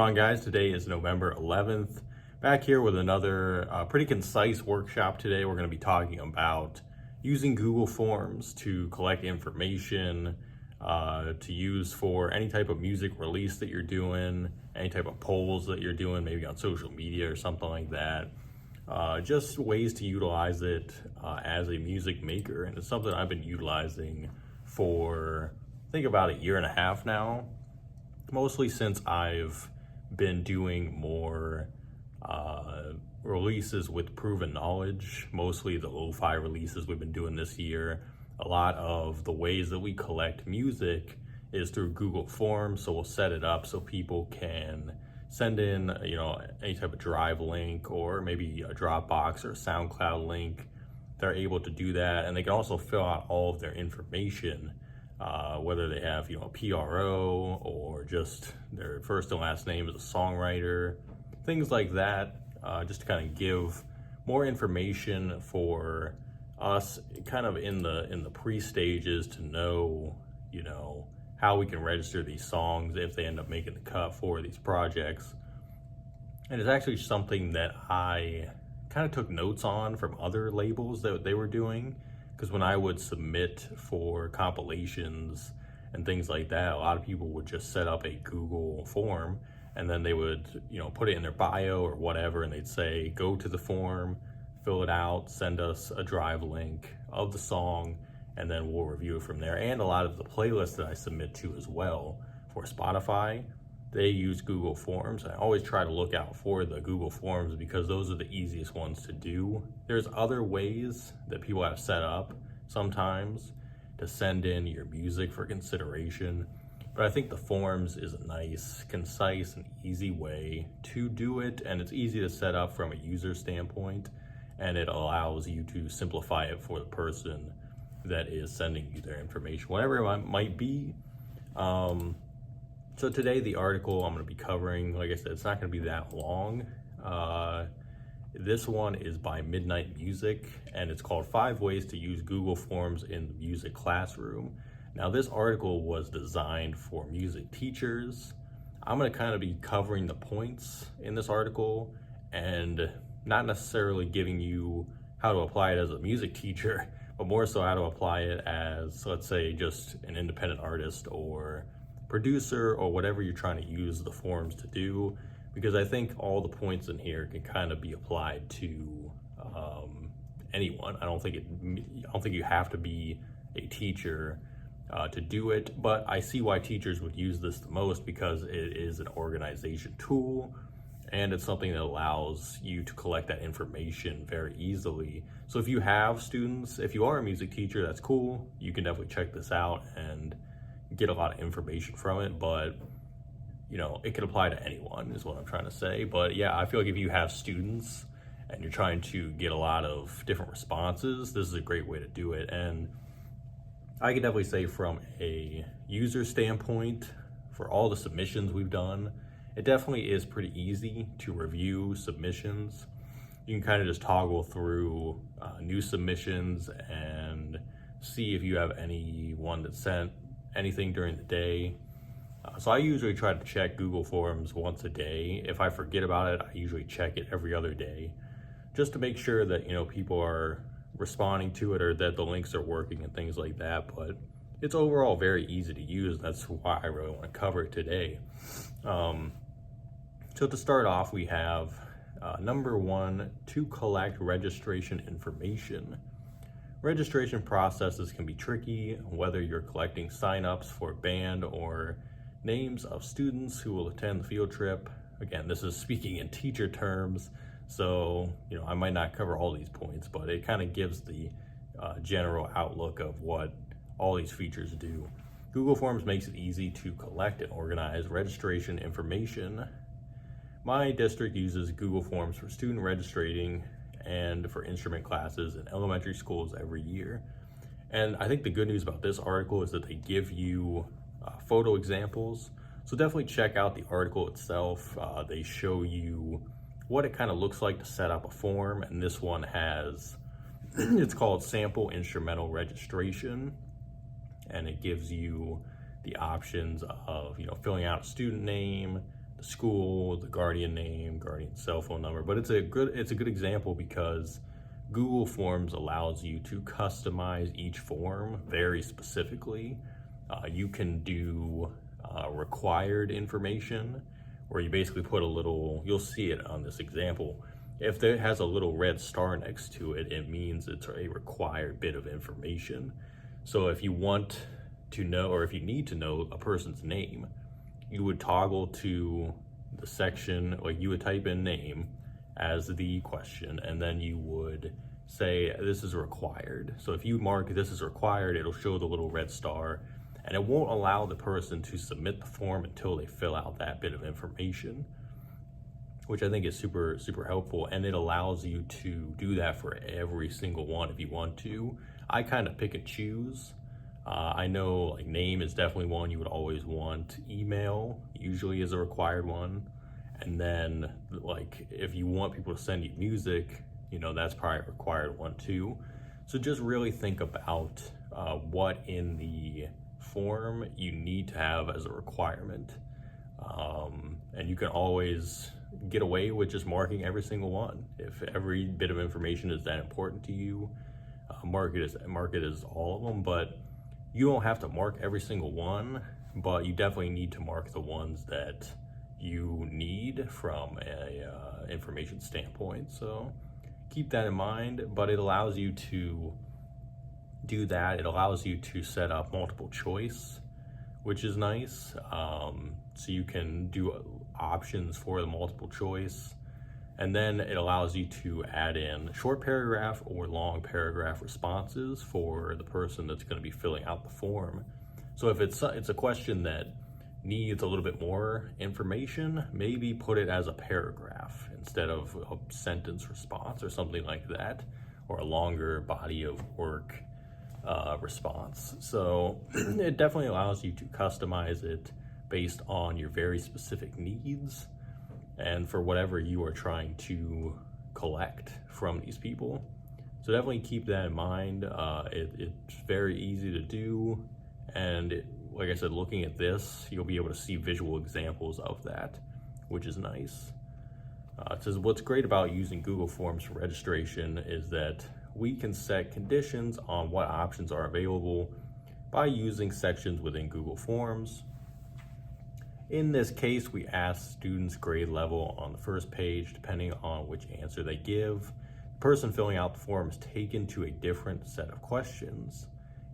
On guys, today is November 11th. Back here with another pretty concise workshop today. We're going to be talking about using Google Forms to collect information, to use for any type of music release that you're doing, any type of polls that you're doing, maybe on social media or something like that. Just ways to utilize it as a music maker. And it's something I've been utilizing for, I think, about a year and a half now, mostly since I've been doing more releases with proven knowledge, mostly the lo-fi releases we've been doing this year. A lot of the ways that we collect music is through Google Forms, so we'll set it up so people can send in, any type of Drive link or maybe a Dropbox or a SoundCloud link. They're able to do that, and they can also fill out all of their information, whether they have, a PRO or just their first and last name as a songwriter, things like that, just to kind of give more information for us kind of in the pre-stages to know, how we can register these songs if they end up making the cut for these projects. And it's actually something that I kind of took notes on from other labels that they were doing, because when I would submit for compilations and things like that, a lot of people would just set up a Google form and then they would, put it in their bio or whatever, and they'd say, go to the form, fill it out, send us a Drive link of the song, and then we'll review it from there. And a lot of the playlists that I submit to as well for Spotify, they use Google Forms. I always try to look out for the Google Forms because those are the easiest ones to do. There's other ways that people have set up sometimes to send in your music for consideration, but I think the Forms is a nice, concise, and easy way to do it, and it's easy to set up from a user standpoint, and it allows you to simplify it for the person that is sending you their information, whatever it might be. So today, the article I'm going to be covering, like I said, it's not going to be that long. This one is by Midnight Music, and it's called 5 Ways to Use Google Forms in the Music Classroom. Now, this article was designed for music teachers. I'm going to kind of be covering the points in this article and not necessarily giving you how to apply it as a music teacher, but more so how to apply it as, let's say, just an independent artist or producer or whatever you're trying to use the forms to do, because I think all the points in here can kind of be applied to anyone. I don't think you have to be a teacher to do it, but I see why teachers would use this the most, because it is an organization tool and it's something that allows you to collect that information very easily. So if you have students, if you are a music teacher, that's cool. You can definitely check this out and get a lot of information from it, but it could apply to anyone is what I'm trying to say. But yeah, I feel like if you have students and you're trying to get a lot of different responses, this is a great way to do it. And I can definitely say from a user standpoint, for all the submissions we've done, it definitely is pretty easy to review submissions. You can kind of just toggle through new submissions and see if you have anyone that sent anything during the day. So I usually try to check Google Forms once a day. If I forget about it, I usually check it every other day, just to make sure that people are responding to it or that the links are working and things like that. But it's overall very easy to use. That's why I really want to cover it today. So to start off, we have number 1, to collect registration information. Registration processes can be tricky, whether you're collecting signups for a band or names of students who will attend the field trip. Again, this is speaking in teacher terms, so I might not cover all these points, but it kind of gives the general outlook of what all these features do. Google Forms makes it easy to collect and organize registration information. My district uses Google Forms for student registering and for instrument classes in elementary schools every year. And I think the good news about this article is that they give you photo examples. So definitely check out the article itself. They show you what it kind of looks like to set up a form. And this one has, it's called Sample Instrumental Registration. And it gives you the options of, filling out a student name, the school, the guardian name, guardian cell phone number. But it's a good example because Google Forms allows you to customize each form very specifically. You can do required information, where you basically put a little, you'll see it on this example. If it has a little red star next to it, it means it's a required bit of information. So if you want to know, or if you need to know a person's name, you would toggle to the section, like you would type in name as the question, and then you would say this is required. So if you mark this is required, it'll show the little red star, and it won't allow the person to submit the form until they fill out that bit of information, which I think is super, super helpful. And it allows you to do that for every single one if you want to. I kind of pick and choose. I know like name is definitely one you would always want. Email usually is a required one. And then like if you want people to send you music, that's probably a required one too. So just really think about what in the form you need to have as a requirement. And you can always get away with just marking every single one. If every bit of information is that important to you, mark it as all of them. But you don't have to mark every single one, but you definitely need to mark the ones that you need from a information standpoint. So keep that in mind. But it allows you to do that. It allows you to set up multiple choice, which is nice. So you can do options for the multiple choice. And then it allows you to add in short paragraph or long paragraph responses for the person that's going to be filling out the form. So if it's a question that needs a little bit more information, maybe put it as a paragraph instead of a sentence response or something like that, or a longer body of work response. So it definitely allows you to customize it based on your very specific needs and for whatever you are trying to collect from these people. So definitely keep that in mind. It's very easy to do, and like I said, looking at this, you'll be able to see visual examples of that, which is nice. It says what's great about using Google Forms for registration is that we can set conditions on what options are available by using sections within Google Forms. In this case, we ask students' grade level on the first page, depending on which answer they give. The person filling out the form is taken to a different set of questions.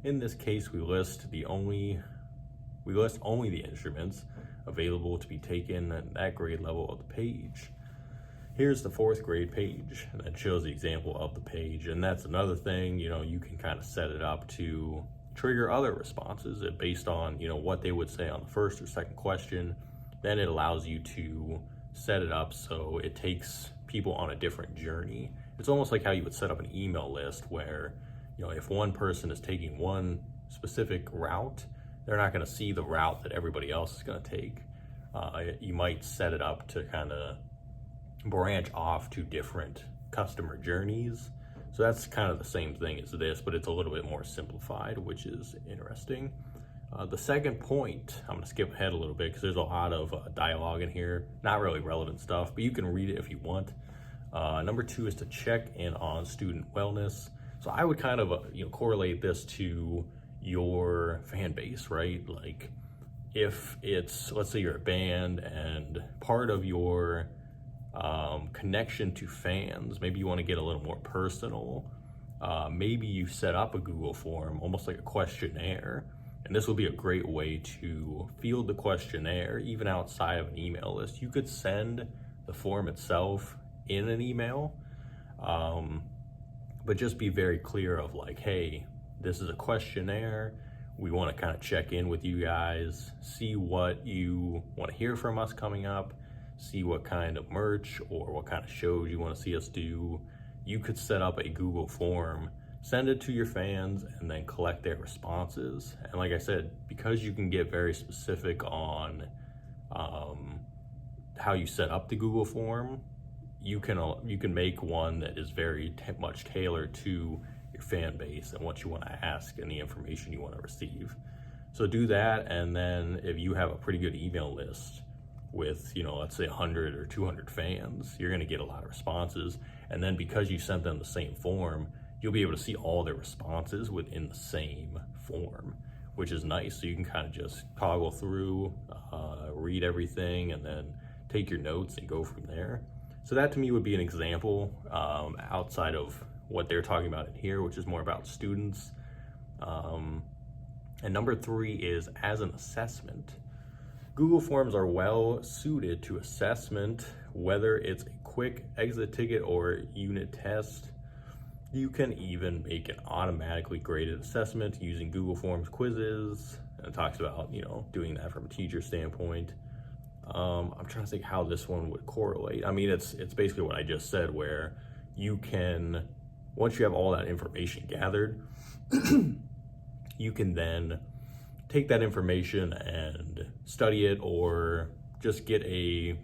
In this case, we list only the instruments available to be taken at that grade level of the page. Here's the fourth grade page that shows the example of the page. And that's another thing, you can kind of set it up to trigger other responses based on, what they would say on the first or second question. Then it allows you to set it up so it takes people on a different journey. It's almost like how you would set up an email list where, if one person is taking one specific route, they're not going to see the route that everybody else is going to take. You might set it up to kind of branch off to different customer journeys. So that's kind of the same thing as this, but it's a little bit more simplified, which is interesting. The second point, I'm gonna skip ahead a little bit because there's a lot of dialogue in here, not really relevant stuff, but you can read it if you want. Number 2 is to check in on student wellness. So I would kind of correlate this to your fan base, right? Like if it's, let's say you're a band and part of your connection to fans, maybe you want to get a little more personal. Maybe you set up a Google form, almost like a questionnaire, and this will be a great way to field the questionnaire even outside of an email list. You could send the form itself in an email, but just be very clear of like, hey, this is a questionnaire. We want to kind of check in with you guys, see what you want to hear from us coming up, see what kind of merch or what kind of shows you want to see us do. You could set up a Google form, send it to your fans, and then collect their responses. And like I said, because you can get very specific on how you set up the Google form, you can make one that is very much tailored to your fan base and what you want to ask and the information you want to receive. So do that, and then if you have a pretty good email list with, let's say 100 or 200 fans, you're going to get a lot of responses. And then because you sent them the same form, you'll be able to see all their responses within the same form, which is nice. So you can kind of just toggle through, read everything, and then take your notes and go from there. So that to me would be an example outside of what they're talking about in here, which is more about students. And number 3 is as an assessment. Google Forms are well suited to assessment, whether it's a quick exit ticket or unit test. You can even make an automatically graded assessment using Google Forms quizzes. And it talks about, doing that from a teacher standpoint. I'm trying to think how this one would correlate. I mean, it's basically what I just said, where you can, once you have all that information gathered, you can then take that information and study it, or just get a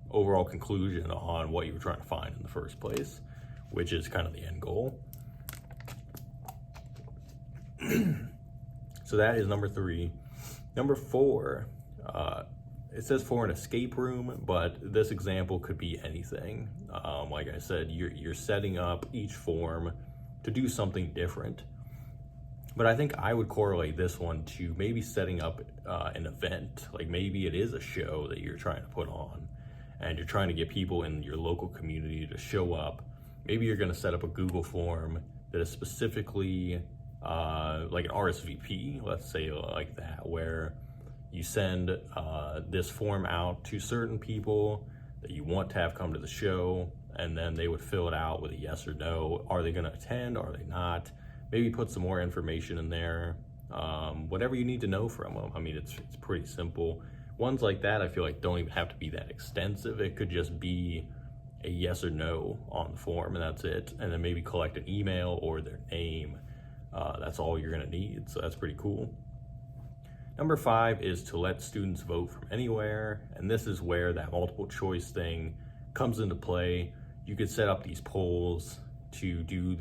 overall conclusion on what you were trying to find in the first place, which is kind of the end goal. So that is number 3. Number 4, it says for an escape room, but this example could be anything. Like I said, you're setting up each form to do something different. But I think I would correlate this one to maybe setting up an event. Like maybe it is a show that you're trying to put on, and you're trying to get people in your local community to show up. Maybe you're going to set up a Google form that is specifically like an RSVP, let's say, like that, where you send this form out to certain people that you want to have come to the show, and then they would fill it out with a yes or no. Are they going to attend? Are they not? Maybe put some more information in there. Whatever you need to know from them. I mean, it's pretty simple. Ones like that, I feel like don't even have to be that extensive. It could just be a yes or no on the form, and that's it. And then maybe collect an email or their name. That's all you're gonna need, so that's pretty cool. Number 5 is to let students vote from anywhere, and this is where that multiple choice thing comes into play. You could set up these polls to do,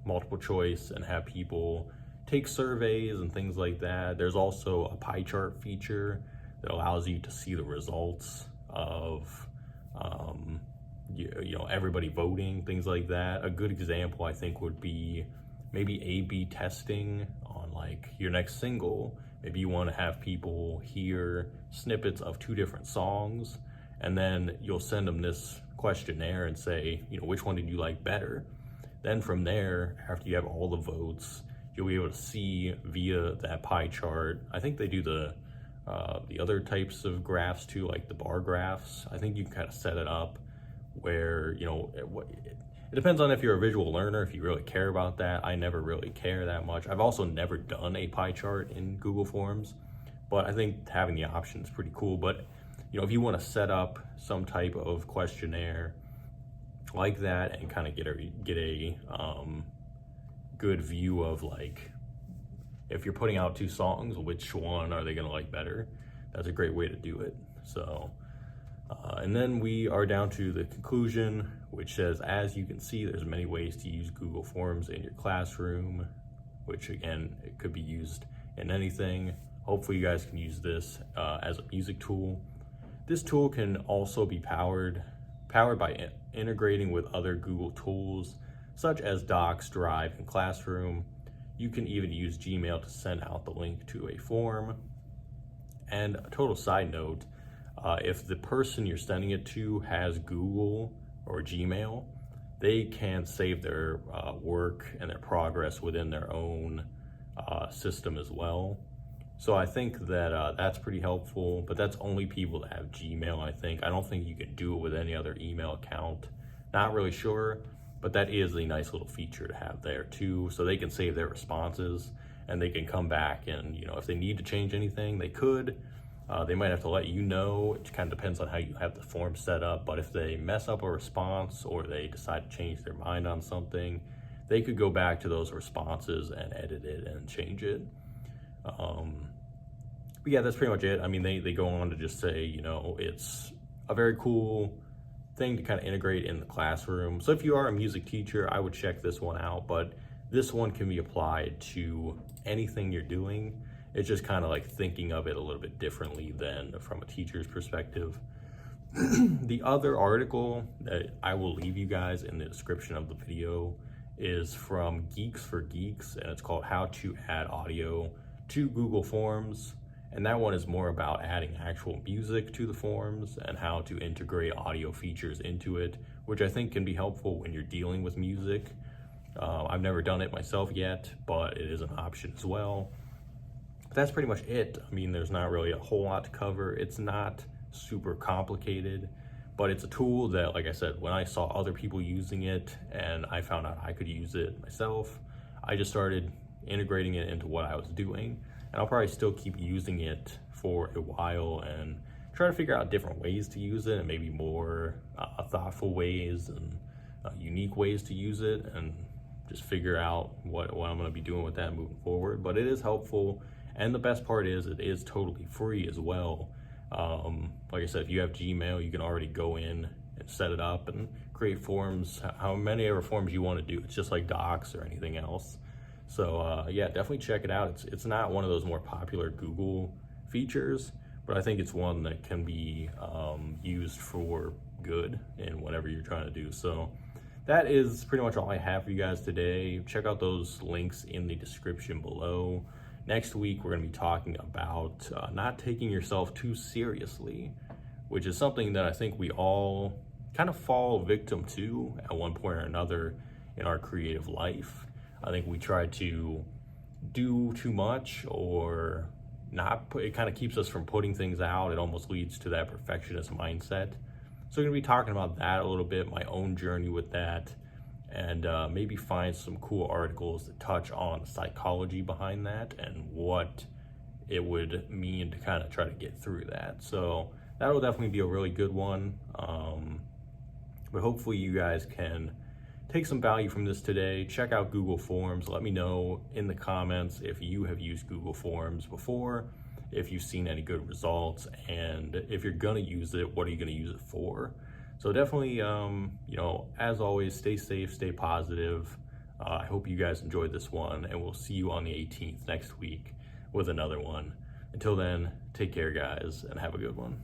multiple choice and have people take surveys and things like that. There's also a pie chart feature that allows you to see the results of, everybody voting, things like that. A good example, I think, would be maybe A/B testing on like your next single. Maybe you want to have people hear snippets of 2 different songs, and then you'll send them this questionnaire and say, which one did you like better? Then from there, after you have all the votes, you'll be able to see via that pie chart. I think they do the other types of graphs too, like the bar graphs. I think you can kind of set it up where, it depends on if you're a visual learner, if you really care about that. I never really care that much. I've also never done a pie chart in Google Forms, but I think having the option is pretty cool. But, if you want to set up some type of questionnaire like that and kind of get a good view of, like, if you're putting out 2 songs, which one are they going to like better? That's a great way to do it. So, and then we are down to the conclusion, which says, as you can see, there's many ways to use Google Forms in your classroom, which again, it could be used in anything. Hopefully you guys can use this as a music tool. This tool can also be powered by integrating with other Google tools, such as Docs, Drive, and Classroom. You can even use Gmail to send out the link to a form. And a total side note, if the person you're sending it to has Google or Gmail, they can save their work and their progress within their own system as well. So I think that that's pretty helpful, but that's only people that have Gmail, I think. I don't think you can do it with any other email account. Not really sure, but that is a nice little feature to have there too, so they can save their responses and they can come back and, if they need to change anything, they could. They might have to let you know. It kind of depends on how you have the form set up, but if they mess up a response or they decide to change their mind on something, they could go back to those responses and edit it and change it. But yeah, that's pretty much it. I mean, they go on to just say, it's a very cool thing to kind of integrate in the classroom. So if you are a music teacher, I would check this one out, but this one can be applied to anything you're doing. It's just kind of like thinking of it a little bit differently than from a teacher's perspective. The other article that I will leave you guys in the description of the video is from Geeks for Geeks, and it's called How to Add Audio to Google Forms. And that one is more about adding actual music to the forms and how to integrate audio features into it, which I think can be helpful when you're dealing with music. I've never done it myself yet, but it is an option as well. That's pretty much it. I mean, there's not really a whole lot to cover. It's not super complicated, but it's a tool that, like I said, when I saw other people using it and I found out I could use it myself, I just started integrating it into what I was doing. And I'll probably still keep using it for a while and try to figure out different ways to use it, and maybe more thoughtful ways and unique ways to use it, and just figure out what I'm going to be doing with that moving forward. But it is helpful, and the best part is it is totally free as well. Like I said, if you have Gmail, you can already go in and set it up and create forms, how many ever forms you want to do. It's just like Docs or anything else. So yeah, definitely check it out. It's not one of those more popular Google features, but I think it's one that can be used for good in whatever you're trying to do. So that is pretty much all I have for you guys today. Check out those links in the description below. Next week, we're going to be talking about not taking yourself too seriously, which is something that I think we all kind of fall victim to at one point or another in our creative life. I think we try to do too much or not put, it kind of keeps us from putting things out. It almost leads to that perfectionist mindset. So we're going to be talking about that a little bit, my own journey with that, and maybe find some cool articles that touch on the psychology behind that and what it would mean to kind of try to get through that. So that will definitely be a really good one. But hopefully you guys can take some value from this today. Check out Google Forms. Let me know in the comments if you have used Google Forms before, if you've seen any good results, and if you're gonna use it, what are you gonna use it for? So definitely, you know, as always, stay safe, stay positive. I hope you guys enjoyed this one, and we'll see you on the 18th next week with another one. Until then, take care, guys, and have a good one.